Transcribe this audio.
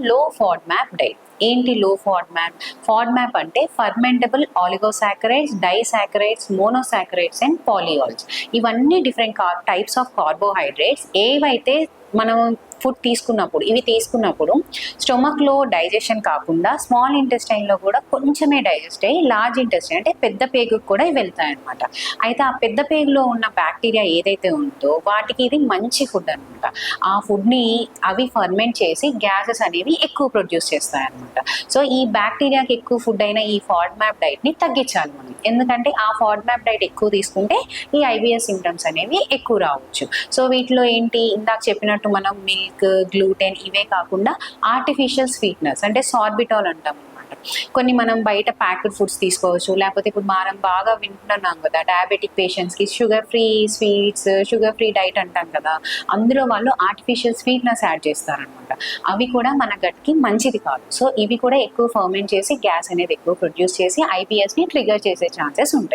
లో ఫాడ్మాప్ డైట్. ఏంటి లో ఫాడ్మాప్? ఫాడ్మాప్ అంటే ఫర్మెంటబుల్ ఆలిగోసాకరైడ్స్, డైసాకరైడ్స్, మోనోసాకరైడ్స్ అండ్ పాలియాల్స్. ఇవన్నీ డిఫరెంట్ టైప్స్ ఆఫ్ కార్బోహైడ్రేట్స్ ఏవైతే మనం ఫుడ్ తీసుకున్నప్పుడు, ఇవి తీసుకున్నప్పుడు స్టొమక్లో డైజెషన్ కాకుండా స్మాల్ ఇంటెస్టైన్లో కూడా కొంచెమే డైజెస్ట్ అయ్యి లార్జ్ ఇంటెస్టైన్ అంటే పెద్ద పేగుకు కూడా వెళ్తాయి అనమాట. అయితే ఆ పెద్ద పేగులో ఉన్న బ్యాక్టీరియా ఏదైతే ఉందో వాటికి ఇది మంచి ఫుడ్ అనమాట. ఆ ఫుడ్ని అవి ఫర్మెంట్ చేసి గ్యాసెస్ అనేవి ఎక్కువ ప్రొడ్యూస్ చేస్తాయి అనమాట. సో ఈ బ్యాక్టీరియాకి ఎక్కువ ఫుడ్ అయిన ఈ ఫాడ్మాప్ డైట్ని తగ్గించాలి మనం. ఎందుకంటే ఆ ఫాడ్మాప్ డైట్ ఎక్కువ తీసుకుంటే ఈ ఐబిఎస్ సిమ్టమ్స్ అనేవి ఎక్కువ రావచ్చు. సో వీటిలో ఏంటి, ఇందాక చెప్పినట్టు మనం మిల్క్, గ్లూటెన్ ఇవే కాకుండా ఆర్టిఫిషియల్ స్వీట్నర్స్ అంటే సార్బిటాల్ అంటాం అనమాట. కొన్ని మనం బయట ప్యాక్డ్ ఫుడ్స్ తీసుకోవచ్చు. లేకపోతే ఇప్పుడు మనం బాగా వింటున్నాం కదా డయాబెటిక్ పేషెంట్స్కి sugar free sweets, sugar free diet అంటాం కదా, అందులో వాళ్ళు ఆర్టిఫిషియల్ స్వీట్నర్స్ యాడ్ చేస్తారనమాట. అవి కూడా మన గట్కి మంచిది కాదు. సో ఇవి కూడా ఎక్కువ ఫర్మెంట్ చేసి గ్యాస్ అనేది ఎక్కువ ప్రొడ్యూస్ చేసి ఐబిఎస్ని ట్రిగర్ చేసే ఛాన్సెస్ ఉంటాయి.